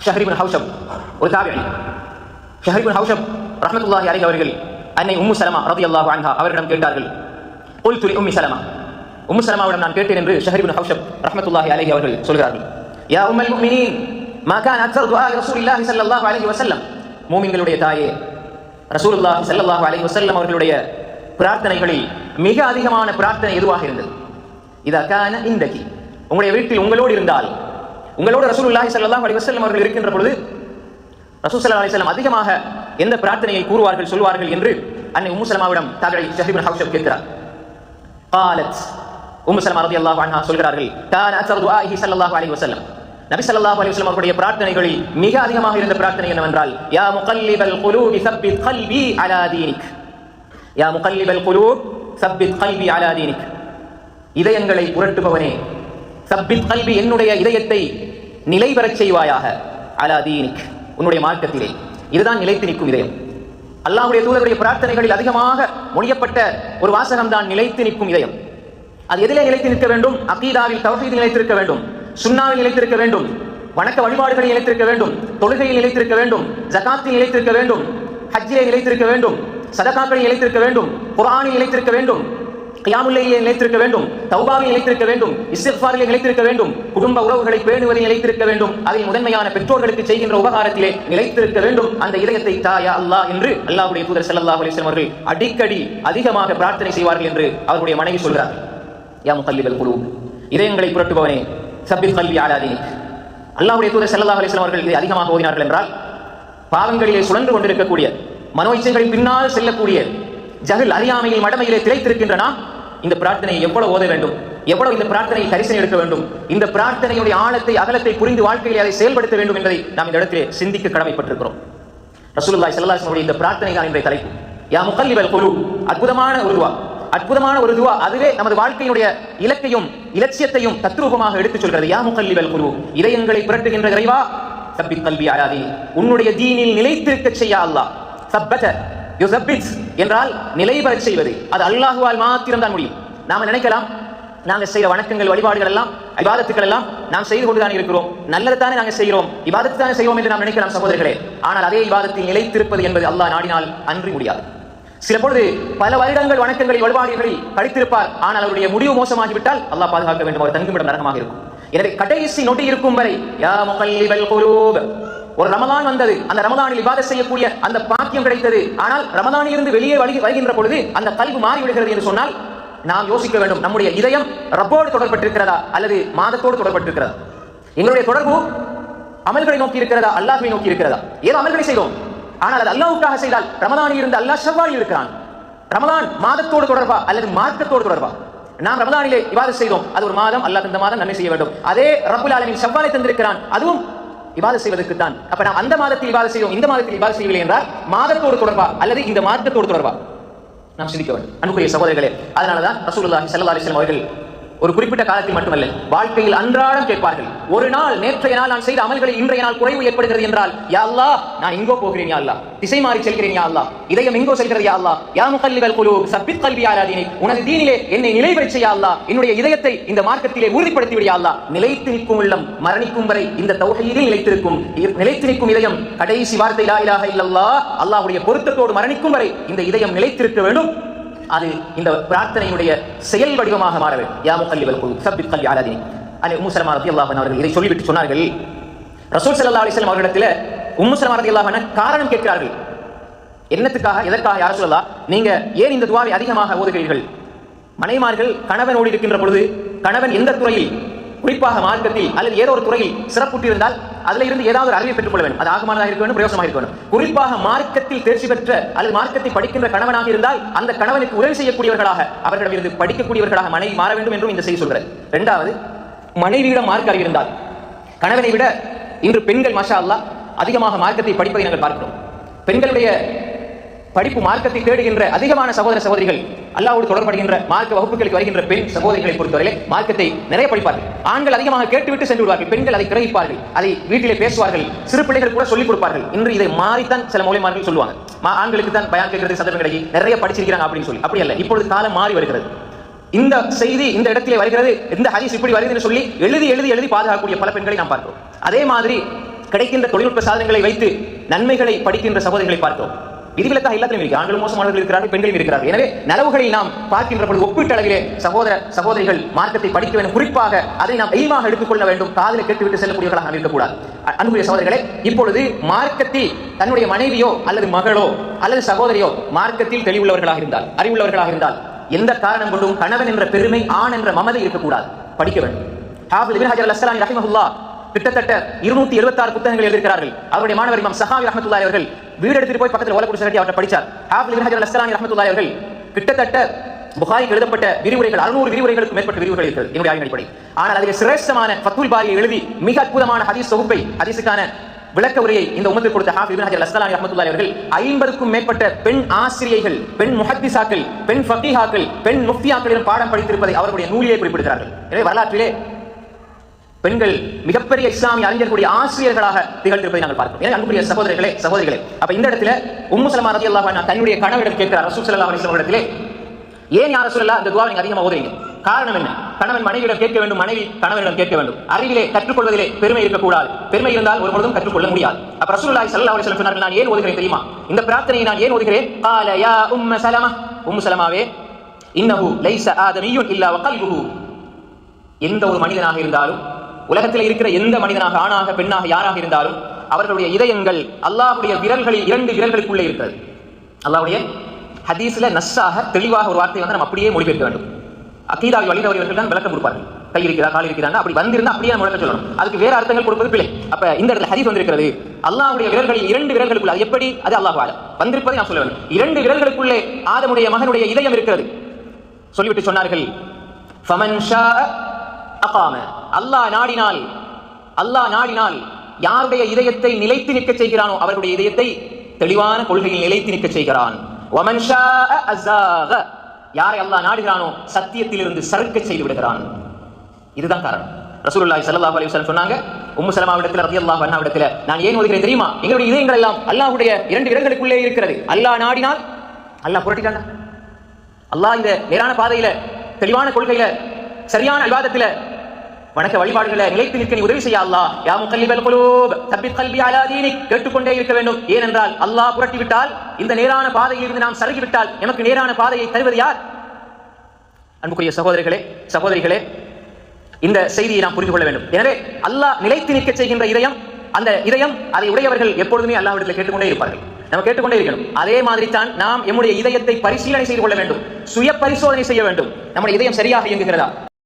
ஷஹர் இப்னு ஹவ்ஷப் ஒரு தாபிஈ. ஷஹர் இப்னு ஹவ்ஷப் ரஹ்மத்துல்லாஹி அலைஹி அவர்கள் அன்னை உம்மு சலமா ரலியல்லாஹு அன்ஹா அவர்களிடம் கேட்டார்கள். குல்து லி உம்மி சலமா, உம்மு சலமாவிடம் நான் கேட்டேன் என்று ஷஹர் இப்னு ஹவ்ஷப் ரஹ்மத்துல்லாஹி அலைஹி அவர்கள் சொல்கிறார்கள். யா உம்மல் முஃமினீன் மா கான அக்ஸரு துஆ ரசூலில்லாஹி ஸல்லல்லாஹு அலைஹி வஸல்லம், மூமின்களுடைய தாயே, ரசூலுல்லாஹி ஸல்லல்லாஹு அலைஹி வஸல்லம் அவர்களுடைய பிரார்த்தனைகளில் மிக அதிகமான பிரார்த்தனை எதுவாக இருந்தது? இதா கான இந்தகி, உங்களுடைய வீட்டில் உங்களோடு இருந்தால், உங்களோடு ரசூலுல்லாஹி ஸல்லல்லாஹு அலைஹி வஸல்லம் அவர்கள் இருக்கின்ற பொழுது ரசூல் ஸல்லல்லாஹு அலைஹி வஸல்லம் அதிகமாக எந்த பிரார்த்தனையை கூறுவார்கள் சொல்வார்கள் என்று அன்னை உம்மு சலமாவிடம் தாபிஈ ஷஹர் இப்னு ஹவ்ஷப் கேட்கிறார். قالت உம்மு சலமா ரலியல்லாஹு அன்ஹா சொல்கிறார்கள், கான அக்ஸரு துஆஇஹி ஸல்லல்லாஹு அலைஹி வஸல்லம், நபி ஸல்லல்லாஹு அலைஹி வஸல்லம் அவர்களுடைய பிரார்த்தனைகளில் மிக அதிகமாக இருந்த பிரார்த்தனை என்னவென்றால், யா முகல்லிபல் குலூபி ஸப்பித் கல்பி அலா தீனிக், யா முகல்லிபல் குலூப் ஸப்பித் கல்பி அலா தீனிக், இதயங்களை புரட்டுபவனே, ஸப்பித் கல்பி, என்னுடைய இதயத்தை நிலை பெறச் செய்வாயாக, அலா தீனிக், உன்னுடைய மார்க்கத்திலே. இதுதான் நிலைத்து நிற்கும் இதயம். அல்லாஹ்வுடைய தூதருடைய பிரார்த்தனைகளில் அதிகமாக மொழியப்பட்ட ஒரு வாசகம் தான் நிலைத்து நிற்கும் இதயம். அது எதிலே நிலைத்து நிற்க வேண்டும்? அகீதாவில், தௌஹீதில் நிலைத்திருக்க வேண்டும், சுன்னாவில் நிலைத்திருக்க வேண்டும், வணக்க வழிபாடுகளில் நிலைத்திருக்க வேண்டும், தொழுகையில் நிலைத்திருக்க வேண்டும், ஜகாத்தில் நிலைத்திருக்க வேண்டும், ஹஜ்ஜிலே நிலைத்திருக்க வேண்டும், சதகாக்களில் நிலைத்திருக்க வேண்டும், குர்ஆனில் நிலைத்திருக்க வேண்டும், கியாமுல் லைலிலே நிலைத்திருக்க வேண்டும், தௌபாவில் நிலைத்திருக்க வேண்டும், இஸ்திக்ஃபாரிலே நிலைத்திருக்க வேண்டும், குடும்ப உறவுகளை பேணுவதில் நிலைத்திருக்க வேண்டும், அதில் முதன்மையான பெற்றோர்களுக்கு செய்கின்ற உபகாரத்திலே நிலைத்திருக்க வேண்டும். அந்த இதயத்தை தா யா அல்லாஹ் என்று அல்லாஹ்வுடைய தூதர் ஸல்லல்லாஹு அலைஹி வஸல்லம் அவர்கள் அடிக்கடி அதிகமாக பிரார்த்தனை செய்வார்கள் என்று அவருடைய மனைவி சொல்கிறார். யா முகல்லிபல் குலூப், இதயங்களை புரட்டுபவனே, ஸப்பித் கல்பி அலா தீனிக். அல்லாஹ்வுடைய தூதர் ஸல்லல்லாஹு அலைஹி வஸல்லம் அவர்கள் இதை அதிகமாக ஓதினார்கள் என்றால், பாவங்களிலே சுழன்று கொண்டிருக்கக்கூடிய, மனோ இச்சைகளின் பின்னால் செல்லக்கூடிய, ஜஹல் அறியாமையில் மடமையிலே திளைத்திருக்கின்ற நாம் இந்த பிரார்த்தனையை எவ்வளவு ஓத வேண்டும், எவ்வளவு இந்த பிரார்த்தனையை கரிசனை எடுக்க வேண்டும், இந்த பிரார்த்தனையுடைய ஆழத்தை அகலத்தை புரிந்து வாழ்க்கையிலே அதை செயல்படுத்த வேண்டும் என்பதை நாம் இந்த இடத்திலே சிந்திக்க கடமைப்பட்டிருக்கிறோம். ரசூலுல்லாஹி ஸல்லல்லாஹு அலைஹி வஸல்லம் இந்த பிரார்த்தனை தான் இன்றைய தலைப்பு. யா முகல்லிபல் குலூப், அற்புதமான ஒரு துஆ, அற்புதமான ஒரு துஆ. அதுவே நமது வாழ்க்கையுடைய இலக்கையும் இலட்சியத்தையும் தத்ரூபமாக எடுத்துச் சொல்கிறது. யா முகல்லிபல் குலூப், இதயங்களை புரட்டுகின்ற இறைவா, ஸப்பித் கல்பி அலா தீனிக், உன்னுடைய தீனில் நிலைத்திருக்க செய்ய அல்லாஹ். ஸப்பத யுஸப்பித் என்றால் நிலை பெறச் செய்வது, அது அல்லாஹ்வால் மாத்திரம் தான் முடியும். நாம நினைக்கலாம், நாங்கள் செய்கிற வணக்கங்கள் வழிபாடுகள் எல்லாம், இபாதத்துக்கள் எல்லாம் நாம் செய்து கொண்டுதான் இருக்கிறோம், நல்லதுதானே நாங்கள் செய்கிறோம், இபாதத்து தானே செய்வோம் என்று நாம் நினைக்கலாம் சகோதரர்களே. ஆனால் அதே இபாதத்தில் நிலைத்திருப்பது என்பது அல்லாஹ் நாடினால் அன்றி முடியாது. சில பொழுது பல வருடங்கள் வணக்கங்களில் வழிபாடுகளில் கழித்திருப்பார், ஆனால் அவருடைய முடிவு மோசமாகிவிட்டால் அல்லாஹ் பாதுகாக்க வேண்டும், அவர் தங்குமிடம் நரகமாக இருக்கும். எனவே கடைசி நொடி இருக்கும் வரை யா முகல்லிபல் குலூப், ஒரு ரமலான் வந்தது, அந்த ரமலானில் இபாதத் செய்யக்கூடிய அந்த பாக்கியம் கிடைத்தது, ஆனால் ரமலானில் இருந்து வெளியே வருகின்ற பொழுது அந்த கல்பு மாறிவிடுகிறது என்று சொன்னால் நாம் யோசிக்க வேண்டும், நம்முடைய இதயம் ரப்போடு தொடர்பட்டிருக்கிறதா அல்லது மாதத்தோடு தொடர்பட்டிருக்கிறதா? எங்களுடைய தொடர்பு அமல்களை நோக்கி இருக்கிறதா, அல்லாஹ்வை நோக்கி இருக்கிறதா? ஏதோ அமல்களை செய்தோம், ஆனால் அது அல்லாஹ்வுக்காக செய்தால் ரமலானில் இருந்து அல்லாஹ் ஷவ்வாலில் இருக்கிறான். ரமலான் மாதத்தோடு தொடர்பா அல்லது மார்க்கத்தோடு தொடர்பா? நாம் ரமலானிலே இபாதத் செய்தோம், அது ஒரு மாதம், அல்லாஹ் இந்த மாதம் நன்மை செய்ய வேண்டும். அதே ரப்புல் ஆலமீன் ஷவ்வாலை தந்திருக்கிறான், அதுவும் இபாதத் செய்வதற்கு தான். அப்ப நாம் அந்த மாதத்தில் இபாதத் செய்வோம், இந்த மாதத்தில் இபாதத் செய்யவில்லை என்றால் மாதத்தோடு தொடர்பா அல்லது இந்த மார்க்கத்தோடு தொடர்பா? நாம் சிந்திக்க வேண்டும் அன்புக்குரிய சகோதரர்களே. அதனாலதான் ரசூலுல்லாஹி ஸல்லல்லாஹு அலைஹி வஸல்லம் அவர்கள் ஒரு குறிப்பிட்ட காலத்தில் மட்டுமல்ல, வாழ்க்கையில் அன்றாடம் கேட்பார்கள். ஒரு நாள், நேற்றைய நாள் நான் செய்த அமல்களில் இன்றைய நாள் குறைவு ஏற்படுகிறது என்றால், யா அல்லாஹ், நான் எங்கோ போகிறேன் யா அல்லாஹ், திசை மாறி செல்கிறேன் யா அல்லாஹ், இதயம் எங்கோ செல்கிறது யா அல்லாஹ், யா முகல்லிபல் குலூப் ஸப்பித் கல்பி அலா தீனிக், உனது தீனிலே என்னை நிலை பெறச் செய்ய யா அல்லாஹ், என்னுடைய இதயத்தை இந்த மார்க்கத்திலே உறுதிப்படுத்தி விடு யா அல்லாஹ். நிலைத்து நிற்கும் உள்ளம் மரணிக்கும் வரை இந்த தௌஹீதில் நிலைத்திருக்கும். நிலைத்து நிற்கும் இதயம், கடைசி வார்த்தை லா இலாஹ இல்லல்லாஹ், அல்லாஹ்வுடைய பொருத்தத்தோடு மரணிக்கும் வரை இந்த இதயம் நிலைத்திருக்க வேண்டும். அது இந்த பிரார்த்தனையுடைய செயல் வடிவமாக மாற வேண்டும். யா முகல்லிபல் குலூப் ஸப்பித் கல்பி அலா தீனிக். அன்னை உம்மு சலமா ரலியல்லாஹு அன்ஹா அவர்கள் இதை சொல்லிவிட்டு சொன்னார்கள், ரசூல் ஸல்லல்லாஹு அலைஹி வஸல்லம் அவர்களிடத்தில் உம்மு சலமா ரலியல்லாஹு அன்ஹா காரணம் கேட்கிறார்கள். என்னத்துக்காக, எதற்காக யா ரசூலல்லாஹ் நீங்க ஏன் இந்த துஆவை அதிகமாக ஓதுகிறீர்கள்? மனைமார்கள் கணவனோடு இருக்கின்ற பொழுது, கணவன் எந்த துறையில், குறிப்பாக மார்க்கத்தில் அல்லது ஏதோ ஒரு துறையில் சிறப்புற்று இருந்தால் அதில் இருந்து ஏதாவது ஒரு அறிவை பெற்றுக் கொள்ள வேண்டும். அது ஆகமானதாக இருக்க வேண்டும், பிரயோசனமாக இருக்க வேண்டும். குறிப்பாக மார்க்கத்தில் தேர்ச்சி பெற்ற அல்லது மார்க்கத்தை படிக்கின்ற கணவனாக இருந்தால் அந்த கணவனுக்கு உதவி செய்யக்கூடியவர்களாக, அவர்களிடமிருந்து படிக்கக்கூடியவர்களாக மனைவி மாற வேண்டும் என்றும் இந்த செய்தி சொல்கிறது. இரண்டாவது, மனைவியிடம் மார்க்க அறிவு இருந்தால், கணவனை விட இன்று பெண்கள் மாஷா அல்லாஹ் அதிகமாக மார்க்கத்தை படிப்பதை நாங்கள் பார்க்கிறோம். பெண்களுடைய படிப்பு மார்க்கத்தை தேடுகின்ற அதிகமான சகோதர சகோதரிகள், அல்லாஹ்வோடு தொடர்படுகின்ற மார்க்க வகுப்புகளுக்கு வருகின்ற பெண் சகோதரிகளை பொறுத்தவரை மார்க்கத்தை நிறைய படிப்பார்கள். ஆண்கள் அதிகமாக கேட்டுவிட்டு சென்று விடுவார்கள், பெண்கள் அதை கிரகிப்பார்கள், அதை வீட்டிலே பேசுவார்கள், சிறு பிள்ளைகள் கூட சொல்லிக் கொடுப்பார்கள். இன்று இதை மாறித்தான் சில மௌலிமார்கள் சொல்லுவாங்க, ஆண்களுக்கு தான் பயான் கேட்கிறது சந்தர்ப்பம் கிடைக்கி நிறைய படிச்சிருக்கிறாங்க அப்படின்னு சொல்லி. அப்படி அல்ல, இப்பொழுது காலம் மாறி வருகிறது. இந்த செய்தி இந்த இடத்திலே வருகிறது, இந்த ஹதீஸ் இப்படி வருது என்று சொல்லி எழுதி எழுதி எழுதி பாதுகாக்கக்கூடிய பல பெண்களை நாம் பார்க்கிறோம். அதே மாதிரி கிடைக்கின்ற தொழில்நுட்ப சாதனங்களை வைத்து நன்மைகளை படிக்கின்ற சகோதரிகளை பார்த்தோம். விதிவிலக்காக எல்லாத்திலும் இருக்கு. ஆண்களும் மோசமானவர்கள் இருக்கிறார்கள், பெண்களும் இருக்கிறார்கள். எனவே நலவுகளில் நாம் பார்க்கின்ற பொழுது ஒப்பீட்டு அளவிலே சகோதரிகள் மார்க்கத்தை படிக்க வேண்டும். குறிப்பாக அதை நாம் எய்மாக எடுத்துக்கொள்ள வேண்டும். காதலை கேட்டுவிட்டு செல்லக்கூடியவர்களாக இருக்கக்கூடாது. அன்புடைய சகோதரர்களே, இப்பொழுது மார்க்கத்தில் தன்னுடைய மனைவியோ அல்லது மகளோ அல்லது சகோதரியோ மார்க்கத்தில் தெளிவுள்ளவர்களாக இருந்தால், அறிவுள்ளவர்களாக இருந்தால், எந்த காரணம் கொண்டும் கணவன் என்ற பெருமை, ஆண் என்ற மமதை இருக்கக்கூடாது. படிக்க வேண்டும். ஹாஃபிஸ் இப்னு ஹஜர் அல்-அஸ்கலானி ரஹிமஹுல்லாஹ் கிட்டத்தட்ட 276 புத்தகங்கள் எழுதியிருக்கிறார்கள். அவருடைய மாணவர் இமாம் ஸஹாவி ரஹ்மத்துல்லாஹி அவர்கள் வீடு எடுத்துட்டு போய் பக்கத்தில் ஓலக்குடி கட்டி அவரை படிச்சார். ஹாஃபிஸ் இப்னு ஹஜர் அல்-அஸ்கலானி ரஹ்மத்துல்லாஹி அவர்கள் கிட்டத்தட்ட புகாரிக்கு எழுதப்பட்ட விரிவுரைகள் 600 விரிவுரைகளுக்கு மேற்பட்ட விரிவுரைகள் இருக்கிறது என்னுடைய ஆய்வின் அடிப்படையில். ஆனால் அதில் சிரேஷ்டமான ஃபத்வுல் பாரியை எழுதி மிக அற்புதமான ஹதீஸ் தொகுப்பை, ஹதீஸுக்கான விளக்க உரையை இந்த உம்மத்துக்கு கொடுத்த ஹாஃபிஸ் இப்னு ஹஜர் அல்-அஸ்கலானி ரஹ்மத்துல்லாஹி அவர்கள் 50க்கும் மேற்பட்ட பெண் ஆசிரியைகள், பெண் முஹத்திஸாக்கள், பெண் ஃபகீஹாக்கள், பெண் முஃப்தியாக்களிடம் பாடம் படித்திருப்பதை அவருடைய நூலிலே குறிப்பிடுகிறார்கள். எனவே வரலாற்றிலே பெண்கள் மிகப்பெரிய இஸ்லாமிய அறிஞர்களுடைய ஆசிரியர்களாக திகழ்ந்திருப்பதை நாங்கள் பார்க்கிறோம். எனவே அன்புடைய சகோதரிகளே, அப்ப இந்த இடத்துல உம்மு சலமா ரலியல்லாஹு அன்ஹா தன்னுடைய கணவரிடம் கேட்கிறார், ரசூல் ஸல்லல்லாஹு அலைஹி வஸல்லம் இடத்திலே, ஏன் யா ரசூலல்லாஹ் இந்த துஆவை நீங்க அதிகமாக ஓதுறீங்க? காரணம் என்ன? கணவன் மனைவியிடம் கேட்க வேண்டும், மனைவி கணவனிடம் கேட்க வேண்டும். அறிவிலே கற்றுக்கொள்வதிலே பெருமை இருக்கக்கூடாது. பெருமை இருந்தால் ஒரு பொழுதும் கற்றுக்கொள்ள முடியாது. அப்ப ரசூலுல்லாஹி ஸல்லல்லாஹு அலைஹி வஸல்லம் சொன்னார்கள், நான் ஏன் ஓதுகிறேன் தெரியுமா? இந்த பிரார்த்தனையை நான் ஏன் ஓதுகிறேன்? قال يا ام سلمة, உம்மு சலமாவே, இன்னஹு லைஸ ஆதமியுன் இல்லா வகல்புஹு, எந்த ஒரு மனிதனாக இருந்தாலும், உலகத்தில் இருக்கிற எந்த மனிதனாக, ஆணாக பெண்ணாக யாராக இருந்தாலும், அவர்களுடைய இதயங்கள் அல்லாஹ்வுடைய விரல்களில், 2 விரல்களுக்குள்ளே இருக்கிறது. அல்லாஹ்வுடைய ஹதீஸ்ல நஸ்ஸாக தெளிவாக ஒரு வார்த்தை வந்து நம்ம அப்படியே மொழிபெயர்க்க வேண்டும். அகீதாவை வழிதவறியவர்கள் தான் விளக்கம் கொடுப்பார்கள். கை இருக்கிறதா, கால் இருக்கிறாங்க, அப்படி வந்திருந்தா அப்படியே நம்ம விளக்கம் சொல்லணும். அதுக்கு வேற அர்த்தங்கள் கொடுப்பது பிழை. அப்ப இந்த இடத்துல ஹதீஸ் வந்திருக்கிறது, அல்லாஹ்வுடைய விரல்களில் 2 விரல்களுக்குள்ள, அது எப்படி? அது அல்லாஹ் ஆலம் வந்திருப்பதை நான் சொல்ல வேண்டும். 2 விரல்களுக்குள்ளே ஆதமுடைய மகனுடைய இதயம் இருக்கிறது. சொல்லிவிட்டு சொன்னார்கள், ஃபமன் ஷாஅ அகாம, அல்லாஹ் நாடினால் யாருடைய இதயத்தை நிலைத்து நிற்க செய்கிறானோ அவர்களுடைய இதயத்தை தெளிவான கொள்கையில் நிலைத்து நிற்க செய்கிறான். வமன் ஷாஅ அஸாக, யாரை அல்லாஹ் நாடுகிறானோ சத்தியத்திலிருந்து சறுக்க செய்து விடுகிறான். இதுதான் காரணம். ரசூலுல்லாஹி ஸல்லல்லாஹு அலைஹி வஸல்லம் சொன்னாங்க, உம்மு சலமா இடத்துல ரலியல்லாஹு அன்ஹா இடத்துல, நான் ஏன் ஓதுகிறேன் தெரியுமா? எங்களுடைய இதயங்கள் எல்லாம் அல்லாஹ்வுடைய 2 விரல்களுக்குள்ளே இருக்கிறது. அல்லாஹ் நாடினால் அல்லாஹ் புரட்டிட்டான். அல்லாஹ் இந்த நேரான பாதையில, தெளிவான கொள்கையில, சரியான இபாதத்தில, வணக்க வழிபாடுகளை நிலைத்து நிற்க நீ உதவி செய்ய அல்லாஹ். யா முகல்லிபல் குலூப் தப்பித் கல்பி அலா தீனிக், கேட்டுக்கொண்டே இருக்க வேண்டும். ஏனென்றால் அல்லாஹ் புரட்டி விட்டால், இந்த நேரான பாதையில் இருந்து நாம் சறுகி விட்டால் நமக்கு நேரான பாதையை தருவது யார்? அன்புக்குரிய சகோதரிகளே, இந்த செய்தியை நாம் புரிந்து கொள்ள வேண்டும். எனவே அல்லாஹ் நிலைத்து நிற்க செய்கின்ற இதயம், அந்த இதயம், அதை உடையவர்கள் எப்பொழுதுமே அல்லாஹ்விடத்தில் கேட்டுக்கொண்டே இருப்பார்கள். நம்ம கேட்டுக்கொண்டே இருக்கணும். அதே மாதிரி தான் நாம் நம்முடைய இதயத்தை பரிசீலனை செய்து கொள்ள வேண்டும், சுய பரிசோதனை செய்ய வேண்டும். நம்முடைய இதயம் சரியாக இயங்குகிறதா?